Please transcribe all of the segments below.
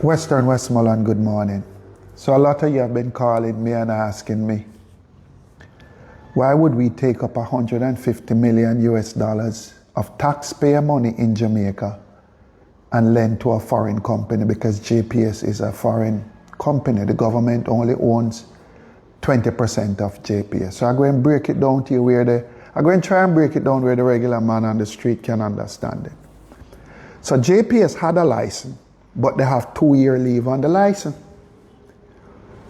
Western Westmoreland, good morning. So a lot of you have been calling me and asking me, why would we take up 150 million US dollars of taxpayer money in Jamaica and lend to a foreign company, because JPS is a foreign company. The government only owns 20% of JPS. So I'm going to break it down to you I'm going to try and break it down where the regular man on the street can understand it. So JPS had a license, but they have 2-year leave on the license.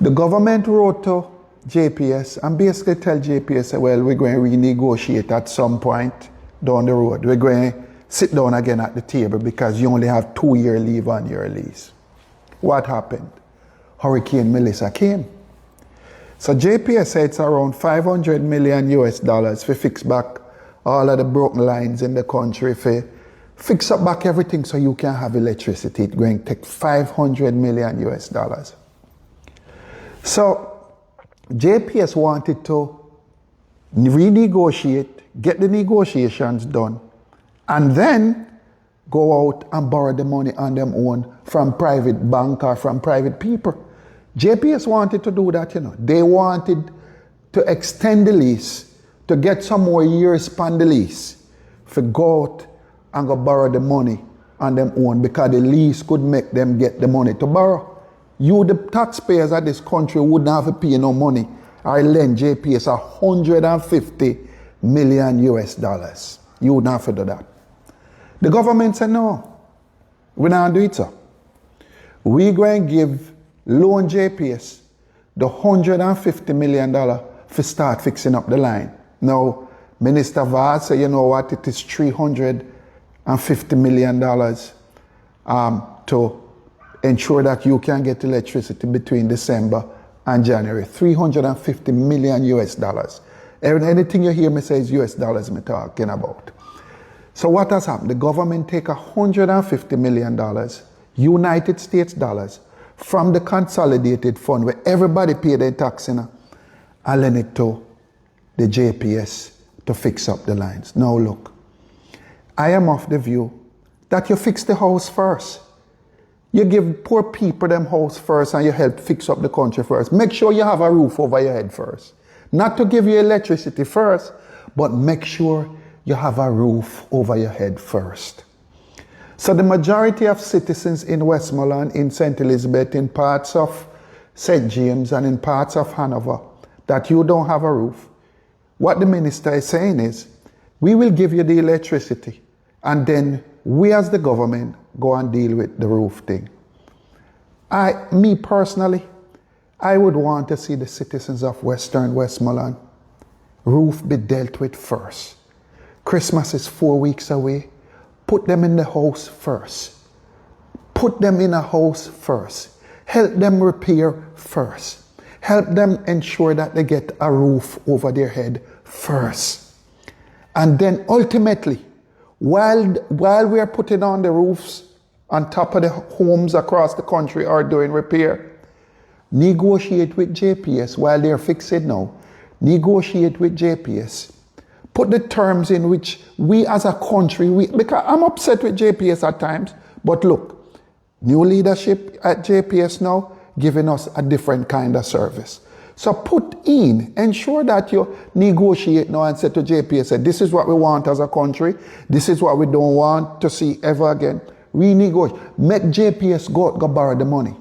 The government wrote to JPS and basically tell JPS, well, we're going to renegotiate at some point down the road. We're going to sit down again at the table because you only have 2-year leave on your lease. What happened? Hurricane Melissa came. So JPS said it's around 500 million US dollars to fix back all of the broken lines in the country, for fix up back everything so you can have electricity. It's going to take 500 million US dollars. So JPS wanted to renegotiate, get the negotiations done, and then go out and borrow the money on their own from private bank or from private people. JPS wanted to do that, They wanted to extend the lease, to get some more years on the lease, for go out and go borrow the money on them own, because the lease could make them get the money to borrow. You, the taxpayers of this country, wouldn't have to pay no money or lend JPS 150 million US dollars. You wouldn't have to do that. The government said, no, we're not do it, sir. We're going to give loan JPS the $150 million for start fixing up the line. Now, Minister Vaz said, you know what, it is $350 million to ensure that you can get electricity between December and January. 350 million US dollars. Anything you hear me say is US dollars I'm talking about. So what has happened? The government take $150 million, United States dollars, from the consolidated fund where everybody pay their tax in, and lend it to the JPS to fix up the lines. Now look, I am of the view that you fix the house first. You give poor people them house first and you help fix up the country first. Make sure you have a roof over your head first. Not to give you electricity first, but make sure you have a roof over your head first. So the majority of citizens in Westmoreland, in St. Elizabeth, in parts of St. James and in parts of Hanover, that you don't have a roof, what the minister is saying is, we will give you the electricity and then we as the government go and deal with the roof thing. Me personally, I would want to see the citizens of Western Westmoreland roof be dealt with first. Christmas is 4 weeks away. Put them in the house first. Put them in a house first. Help them repair first. Help them ensure that they get a roof over their head first. And then ultimately, while we are putting on the roofs on top of the homes across the country or doing repair, negotiate with JPS while they're fixing now. Negotiate with JPS. Put the terms in which we as a country, because I'm upset with JPS at times, but look, new leadership at JPS now giving us a different kind of service. So ensure that you negotiate now and say to JPS, this is what we want as a country, this is what we don't want to see ever again. Renegotiate. Make JPS go borrow the money.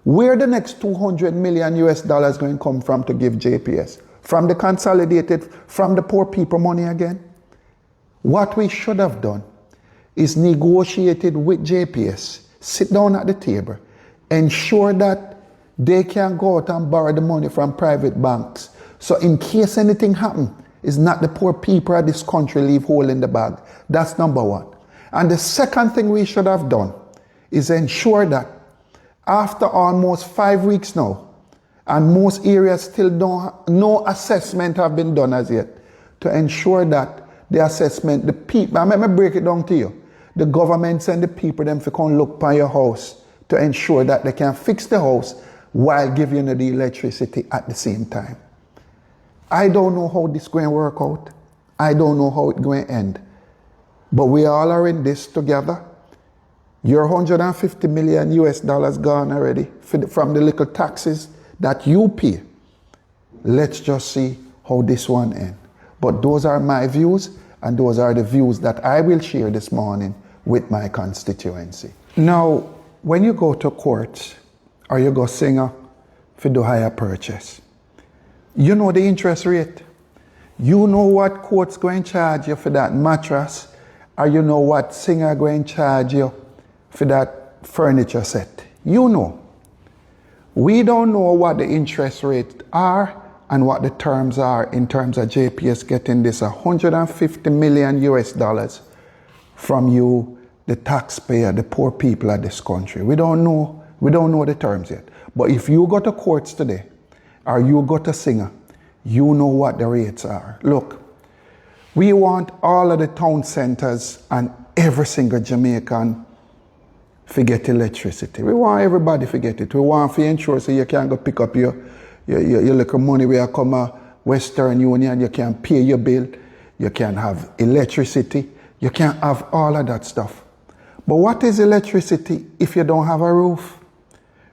Where the next 200 million US dollars going to come from to give JPS? From the consolidated, from the poor people money again? What we should have done is negotiated with JPS, sit down at the table, ensure that they can go out and borrow the money from private banks. So in case anything happens, it's not the poor people of this country leave hole in the bag. That's number one. And the second thing we should have done is ensure that after almost 5 weeks now, and most areas still no assessment have been done as yet, to ensure that the assessment, the people, let me break it down to you. The governments and the people them to come look by your house to ensure that they can fix the house while giving you the electricity at the same time. I don't know how this is going to work out. I don't know how it's going to end. But we all are in this together. Your 150 million US dollars gone already from the little taxes that you pay. Let's just see how this one ends. But those are my views, and those are the views that I will share this morning with my constituency. Now, when you go to court or you go Singer for the hire purchase, you know the interest rate. You know what court's going to charge you for that mattress, or you know what Singer going to charge you for that furniture set. You know. We don't know what the interest rates are and what the terms are in terms of JPS getting this 150 million US dollars from you, the taxpayer, the poor people of this country. We don't know the terms yet. But if you go to courts today, or you go to Singer, you know what the rates are. Look, we want all of the town centers and every single Jamaican to get electricity. We want everybody to get it. We want to ensure so you can go pick up your little money where you come to Western Union, you can pay your bill, you can have electricity, you can have all of that stuff. But what is electricity if you don't have a roof?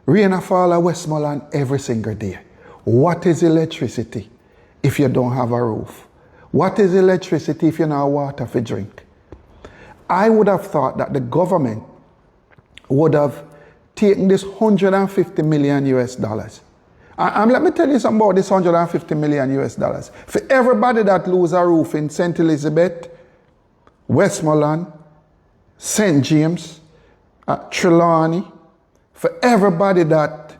Rain fall at Westmoreland every single day. What is electricity if you don't have a roof? What is electricity if you don't have water for drink? I would have thought that the government would have taken this 150 million US dollars. And let me tell you something about this 150 million US dollars. For everybody that lose a roof in St. Elizabeth, Westmoreland, St. James, Trelawney, for everybody that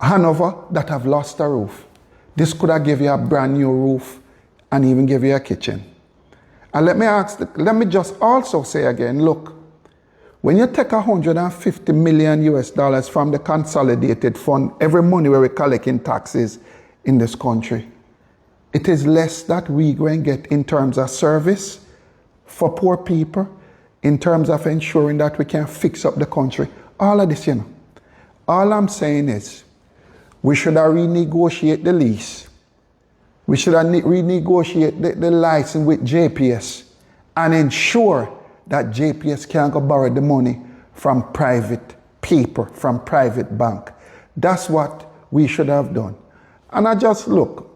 Hanover that have lost a roof, this could have given you a brand new roof and even give you a kitchen. And let me just also say again, look, when you take 150 million US dollars from the consolidated fund, every money where we collect in taxes in this country, it is less that we going to get in terms of service for poor people, in terms of ensuring that we can fix up the country. All of this, you know. All I'm saying is, we should have renegotiated the lease. We should have renegotiated the license with JPS and ensure that JPS can't go borrow the money from private people, from private bank. That's what we should have done. And I just look,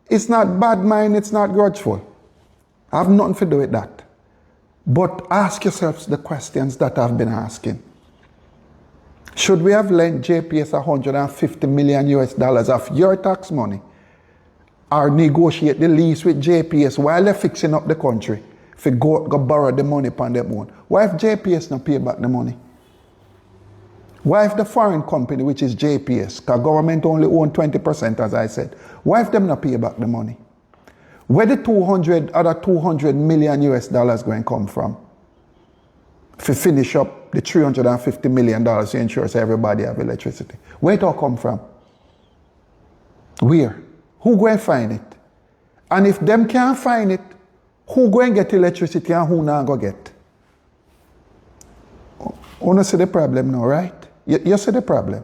it's not bad mind, it's not grudgeful. I have nothing to do with that. But ask yourselves the questions that I've been asking. Should we have lent JPS 150 million US dollars of your tax money, or negotiate the lease with JPS while they're fixing up the country, if go borrow the money upon their own? Why if JPS not pay back the money? Why if the foreign company, which is JPS, because government only own 20%, as I said, why if them not pay back the money? Where the 200 million US dollars going to come from? To finish up the $350 million to ensure so everybody have electricity. Where it all come from? Where? Who going to find it? And if them can't find it, who going to get electricity and who not going to get? You see the problem now, right? You see the problem.